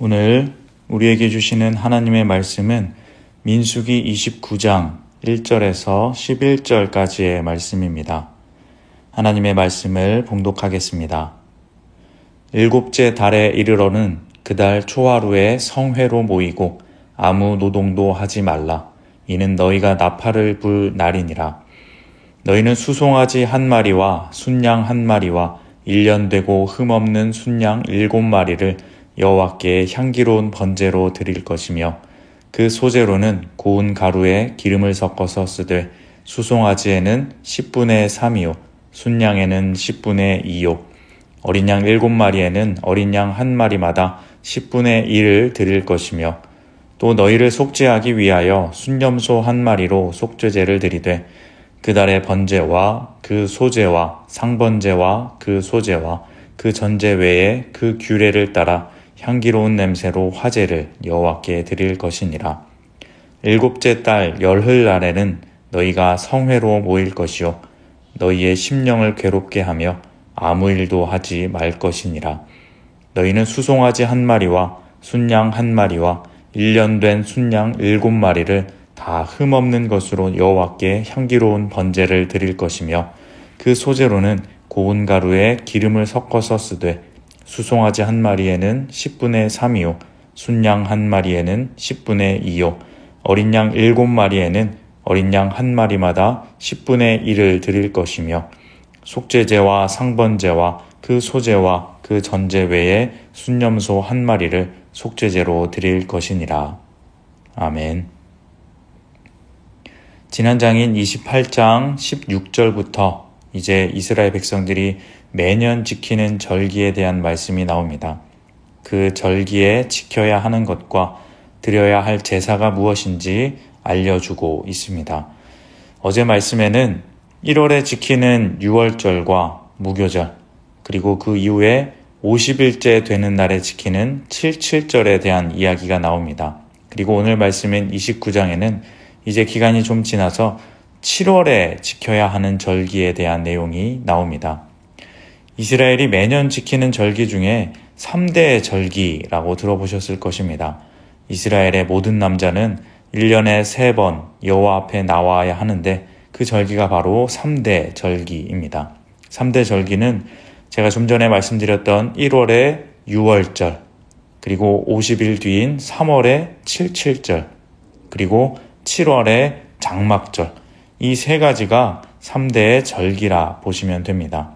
오늘 우리에게 주시는 하나님의 말씀은 민수기 29장 1절에서 11절까지의 말씀입니다. 하나님의 말씀을 봉독하겠습니다. 일곱째 달에 이르러는 그달 초하루에 성회로 모이고 아무 노동도 하지 말라. 이는 너희가 나팔을 불 날이니라. 너희는 수송아지 1마리와 순양 1마리와 1년 되고 흠없는 순양 7마리를 여호와께 향기로운 번제로 드릴 것이며 그 소제로는 고운 가루에 기름을 섞어서 쓰되 수송아지에는 10분의 3이요 순양에는 10분의 2요 어린 양 7마리에는 어린 양 1마리마다 10분의 1을 드릴 것이며 또 너희를 속죄하기 위하여 순염소 1마리로 속죄제를 드리되 그달의 번제와 그 소제와 상번제와 그 소제와 그 전제 외에 그 규례를 따라 향기로운 냄새로 화제를 여호와께 드릴 것이니라. 일곱째 달 열흘 날에는 너희가 성회로 모일 것이요 너희의 심령을 괴롭게 하며 아무 일도 하지 말 것이니라. 너희는 수송아지 1마리와 순양 1마리와 1년 된 순양 7마리를 다 흠없는 것으로 여호와께 향기로운 번제를 드릴 것이며 그 소제로는 고운 가루에 기름을 섞어서 쓰되 수송아지 1마리에는 10분의 3이요 순양 1마리에는 10분의 2요 어린 양 7마리에는 어린 양 1마리마다 10분의 1을 드릴 것이며 속죄제와 상번제와 그 소제와 그 전제 외에 순염소 1마리를 속죄제로 드릴 것이니라. 아멘. 지난 장인 28장 16절부터 이제 이스라엘 백성들이 매년 지키는 절기에 대한 말씀이 나옵니다. 그 절기에 지켜야 하는 것과 드려야 할 제사가 무엇인지 알려주고 있습니다. 어제 말씀에는 1월에 지키는 유월절과 무교절, 그리고 그 이후에 50일째 되는 날에 지키는 77절에 대한 이야기가 나옵니다. 그리고 오늘 말씀인 29장에는 이제 기간이 좀 지나서 7월에 지켜야 하는 절기에 대한 내용이 나옵니다. 이스라엘이 매년 지키는 절기 중에 3대 절기라고 들어보셨을 것입니다. 이스라엘의 모든 남자는 1년에 3번 여호와 앞에 나와야 하는데 그 절기가 바로 3대 절기입니다. 3대 절기는 제가 좀 전에 말씀드렸던 1월의 유월절, 그리고 50일 뒤인 3월의 77절, 그리고 7월의 장막절, 이 세 가지가 3대의 절기라 보시면 됩니다.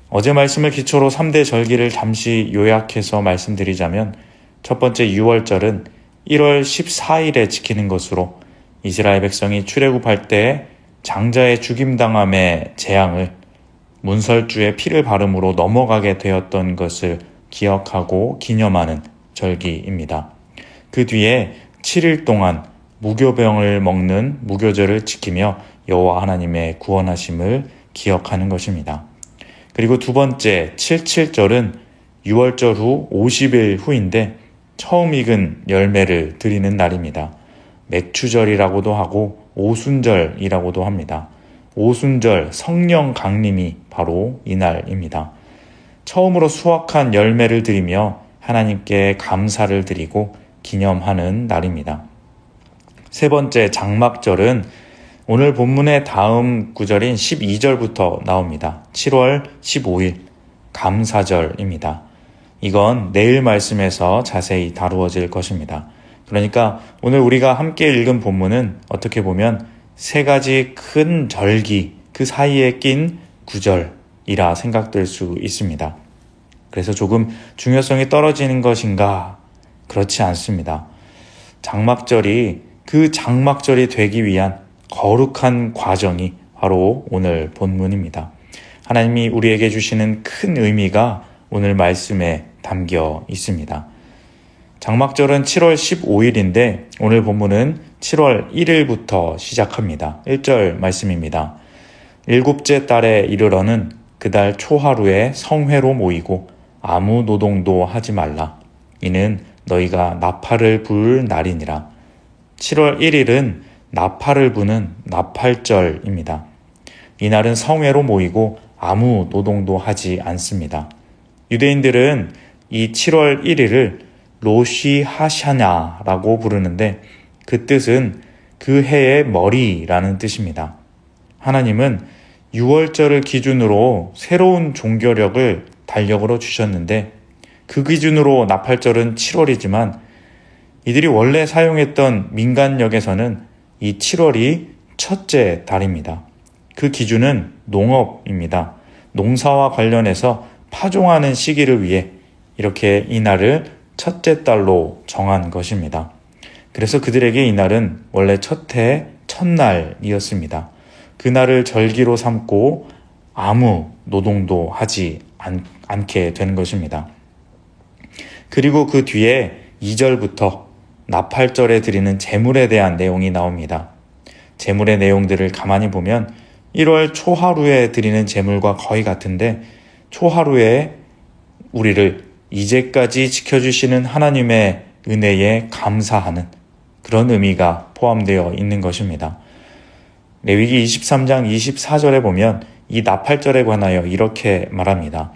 어제 말씀을 기초로 3대 절기를 잠시 요약해서 말씀드리자면 첫 번째 유월절은 1월 14일에 지키는 것으로 이스라엘 백성이 출애굽할 때 장자의 죽임당함의 재앙을 문설주에 피를 바름으로 넘어가게 되었던 것을 기억하고 기념하는 절기입니다. 그 뒤에 7일 동안 무교병을 먹는 무교절을 지키며 여호와 하나님의 구원하심을 기억하는 것입니다. 그리고 두 번째 77절은 유월절 후 50일 후인데 처음 익은 열매를 드리는 날입니다. 맥추절이라고도 하고 오순절이라고도 합니다. 오순절 성령 강림이 바로 이 날입니다. 처음으로 수확한 열매를 드리며 하나님께 감사를 드리고 기념하는 날입니다. 세 번째 장막절은 오늘 본문의 다음 구절인 12절부터 나옵니다. 7월 15일 감사절입니다. 이건 내일 말씀에서 자세히 다루어질 것입니다. 그러니까 오늘 우리가 함께 읽은 본문은 어떻게 보면 세 가지 큰 절기 그 사이에 낀 구절이라 생각될 수 있습니다. 그래서 조금 중요성이 떨어지는 것인가? 그렇지 않습니다. 장막절이 그 장막절이 되기 위한 거룩한 과정이 바로 오늘 본문입니다. 하나님이 우리에게 주시는 큰 의미가 오늘 말씀에 담겨 있습니다. 장막절은 7월 15일인데 오늘 본문은 7월 1일부터 시작합니다. 1절 말씀입니다. 일곱째 달에 이르러는 그달 초하루에 성회로 모이고 아무 노동도 하지 말라. 이는 너희가 나팔을 불 날이니라. 7월 1일은 나팔을 부는 나팔절입니다. 이날은 성회로 모이고 아무 노동도 하지 않습니다. 유대인들은 이 7월 1일을 로시 하샤냐라고 부르는데 그 뜻은 그 해의 머리라는 뜻입니다. 하나님은 6월절을 기준으로 새로운 종교력을 달력으로 주셨는데 그 기준으로 나팔절은 7월이지만 이들이 원래 사용했던 민간력에서는 이 7월이 첫째 달입니다. 그 기준은 농업입니다. 농사와 관련해서 파종하는 시기를 위해 이렇게 이날을 첫째 달로 정한 것입니다. 그래서 그들에게 이날은 원래 첫해 첫날이었습니다. 그날을 절기로 삼고 아무 노동도 하지 않게 된 것입니다. 그리고 그 뒤에 2절부터 나팔절에 드리는 제물에 대한 내용이 나옵니다. 제물의 내용들을 가만히 보면 1월 초하루에 드리는 제물과 거의 같은데 초하루에 우리를 이제까지 지켜주시는 하나님의 은혜에 감사하는 그런 의미가 포함되어 있는 것입니다. 레위기 23장 24절에 보면 이 나팔절에 관하여 이렇게 말합니다.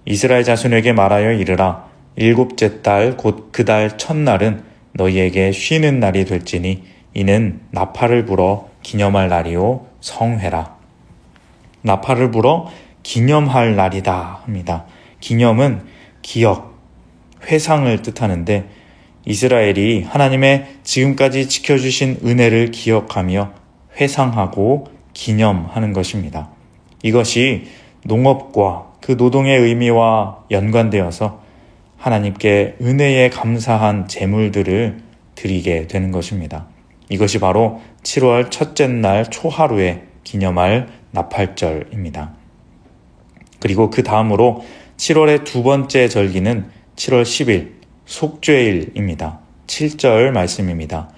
이스라엘 자손에게 말하여 이르라. 일곱째 달 곧 그 달 첫날은 너희에게 쉬는 날이 될지니 이는 나팔을 불어 기념할 날이요 성회라. 나팔을 불어 기념할 날이다 합니다. 기념은 기억, 회상을 뜻하는데 이스라엘이 하나님의 지금까지 지켜주신 은혜를 기억하며 회상하고 기념하는 것입니다. 이것이 농업과 그 노동의 의미와 연관되어서 하나님께 은혜에 감사한 제물들을 드리게 되는 것입니다. 이것이 바로 7월 첫째 날 초하루에 기념할 나팔절입니다. 그리고 그 다음으로 7월의 두 번째 절기는 7월 10일 속죄일입니다. 7절 말씀입니다.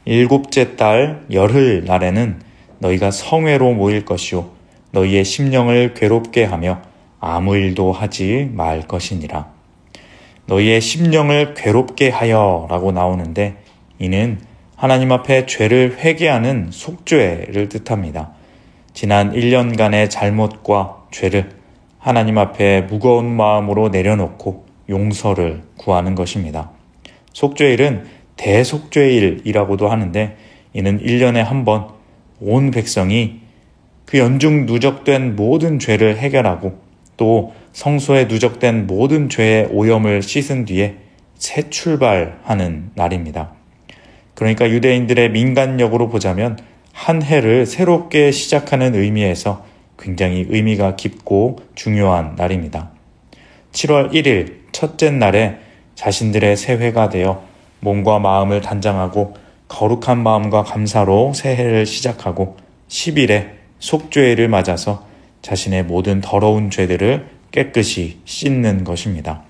일곱째 달 열흘 날에는 너희가 성회로 모일 것이요 너희의 심령을 괴롭게 하며 아무 일도 하지 말 것이니라. 너희의 심령을 괴롭게 하여 라고 나오는데 이는 하나님 앞에 죄를 회개하는 속죄를 뜻합니다. 지난 1년간의 잘못과 죄를 하나님 앞에 무거운 마음으로 내려놓고 용서를 구하는 것입니다. 속죄일은 대속죄일이라고도 하는데 이는 1년에 한 번 온 백성이 그 연중 누적된 모든 죄를 해결하고 또 성소에 누적된 모든 죄의 오염을 씻은 뒤에 새 출발하는 날입니다. 그러니까 유대인들의 민간력으로 보자면 한 해를 새롭게 시작하는 의미에서 굉장히 의미가 깊고 중요한 날입니다. 7월 1일 첫째 날에 자신들의 새해가 되어 몸과 마음을 단장하고 거룩한 마음과 감사로 새해를 시작하고 10일에 속죄일을 맞아서 자신의 모든 더러운 죄들을 깨끗이 씻는 것입니다.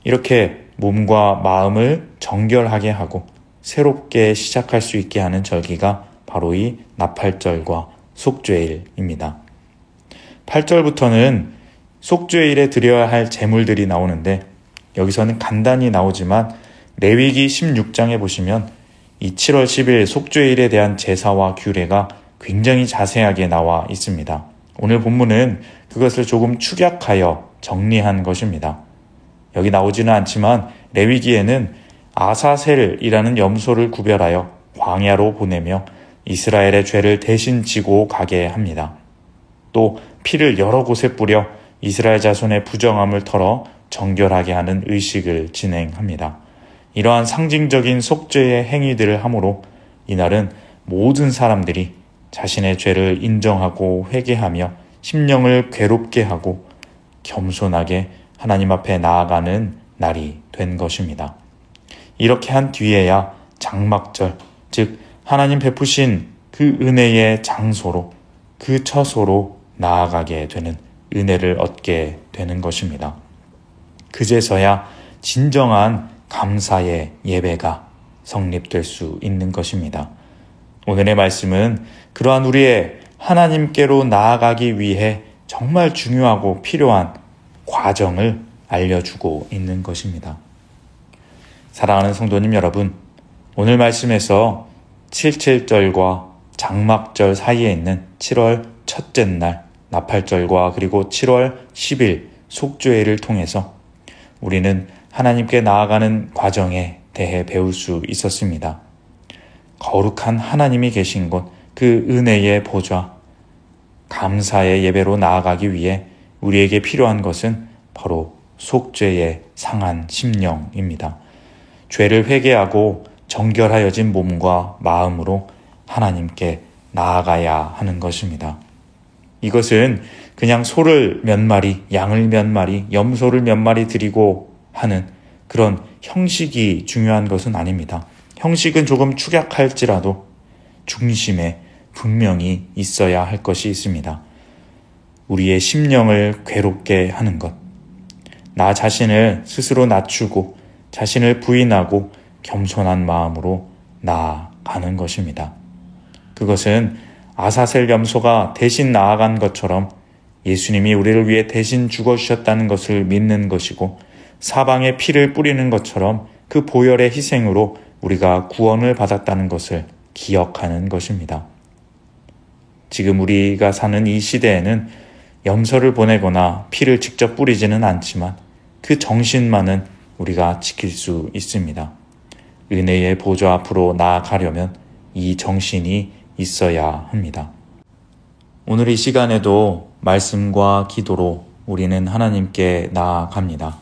이렇게 몸과 마음을 정결하게 하고 새롭게 시작할 수 있게 하는 절기가 바로 이 나팔절과 속죄일입니다. 8절부터는 속죄일에 드려야 할 제물들이 나오는데 여기서는 간단히 나오지만 레위기 16장에 보시면 이 7월 10일 속죄일에 대한 제사와 규례가 굉장히 자세하게 나와 있습니다. 오늘 본문은 그것을 조금 축약하여 정리한 것입니다. 여기 나오지는 않지만 레위기에는 아사셀이라는 염소를 구별하여 광야로 보내며 이스라엘의 죄를 대신 지고 가게 합니다. 또 피를 여러 곳에 뿌려 이스라엘 자손의 부정함을 털어 정결하게 하는 의식을 진행합니다. 이러한 상징적인 속죄의 행위들을 함으로 이날은 모든 사람들이 자신의 죄를 인정하고 회개하며 심령을 괴롭게 하고 겸손하게 하나님 앞에 나아가는 날이 된 것입니다. 이렇게 한 뒤에야 장막절, 즉 하나님 베푸신 그 은혜의 장소로 그 처소로 나아가게 되는 은혜를 얻게 되는 것입니다. 그제서야 진정한 감사의 예배가 성립될 수 있는 것입니다. 오늘의 말씀은 그러한 우리의 하나님께로 나아가기 위해 정말 중요하고 필요한 과정을 알려주고 있는 것입니다. 사랑하는 성도님 여러분, 오늘 말씀에서 77절과 장막절 사이에 있는 7월 첫째 날 나팔절과 그리고 7월 10일 속죄일을 통해서 우리는 하나님께 나아가는 과정에 대해 배울 수 있었습니다. 거룩한 하나님이 계신 곳, 그 은혜의 보좌, 감사의 예배로 나아가기 위해 우리에게 필요한 것은 바로 속죄의 상한 심령입니다. 죄를 회개하고 정결하여진 몸과 마음으로 하나님께 나아가야 하는 것입니다. 이것은 그냥 소를 몇 마리, 양을 몇 마리, 염소를 몇 마리 드리고 하는 그런 형식이 중요한 것은 아닙니다. 형식은 조금 축약할지라도 중심에 분명히 있어야 할 것이 있습니다. 우리의 심령을 괴롭게 하는 것, 나 자신을 스스로 낮추고 자신을 부인하고 겸손한 마음으로 나아가는 것입니다. 그것은 아사셀 염소가 대신 나아간 것처럼 예수님이 우리를 위해 대신 죽어주셨다는 것을 믿는 것이고, 사방에 피를 뿌리는 것처럼 그 보혈의 희생으로 우리가 구원을 받았다는 것을 기억하는 것입니다. 지금 우리가 사는 이 시대에는 염소를 보내거나 피를 직접 뿌리지는 않지만 그 정신만은 우리가 지킬 수 있습니다. 은혜의 보좌 앞으로 나아가려면 이 정신이 있어야 합니다. 오늘 이 시간에도 말씀과 기도로 우리는 하나님께 나아갑니다.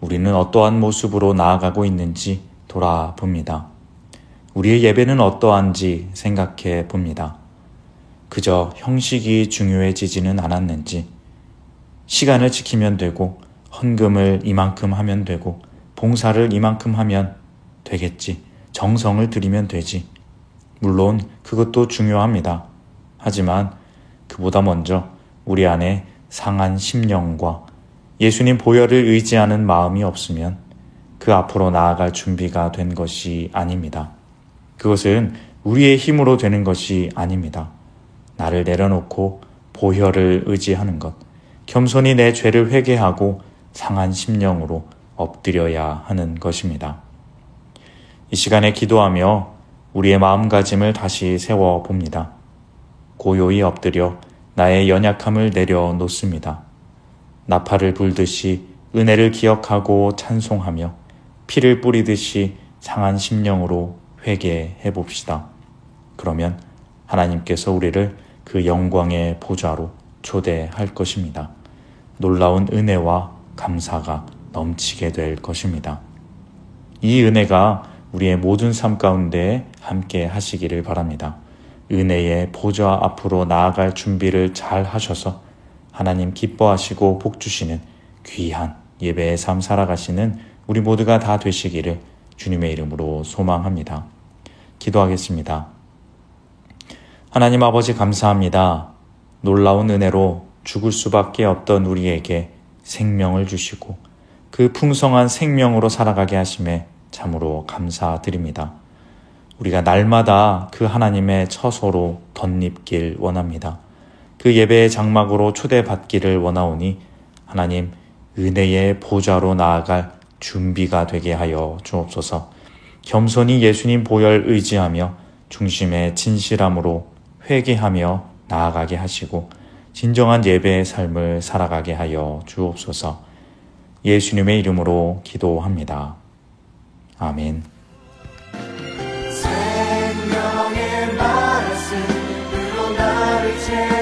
우리는 어떠한 모습으로 나아가고 있는지 돌아봅니다. 우리의 예배는 어떠한지 생각해 봅니다. 그저 형식이 중요해지지는 않았는지, 시간을 지키면 되고 헌금을 이만큼 하면 되고 봉사를 이만큼 하면 되겠지, 정성을 들이면 되지. 물론 그것도 중요합니다. 하지만 그보다 먼저 우리 안에 상한 심령과 예수님 보혈을 의지하는 마음이 없으면 그 앞으로 나아갈 준비가 된 것이 아닙니다. 그것은 우리의 힘으로 되는 것이 아닙니다. 나를 내려놓고 보혈을 의지하는 것, 겸손히 내 죄를 회개하고 상한 심령으로 엎드려야 하는 것입니다. 이 시간에 기도하며 우리의 마음가짐을 다시 세워봅니다. 고요히 엎드려 나의 연약함을 내려놓습니다. 나팔을 불듯이 은혜를 기억하고 찬송하며 피를 뿌리듯이 상한 심령으로 회개해 봅시다. 그러면 하나님께서 우리를 그 영광의 보좌로 초대할 것입니다. 놀라운 은혜와 감사가 넘치게 될 것입니다. 이 은혜가 우리의 모든 삶 가운데 함께 하시기를 바랍니다. 은혜의 보좌 앞으로 나아갈 준비를 잘 하셔서 하나님 기뻐하시고 복 주시는 귀한 예배의 삶 살아가시는 우리 모두가 다 되시기를 주님의 이름으로 소망합니다. 기도하겠습니다. 하나님 아버지 감사합니다. 놀라운 은혜로 죽을 수밖에 없던 우리에게 생명을 주시고 그 풍성한 생명으로 살아가게 하심에 참으로 감사드립니다. 우리가 날마다 그 하나님의 처소로 덧입길 원합니다. 그 예배의 장막으로 초대받기를 원하오니 하나님 은혜의 보좌로 나아갈 준비가 되게 하여 주옵소서. 겸손히 예수님 보혈 의지하며 중심의 진실함으로 회개하며 나아가게 하시고 진정한 예배의 삶을 살아가게 하여 주옵소서. 예수님의 이름으로 기도합니다. 아멘. 생명의 말씀으로 나를 채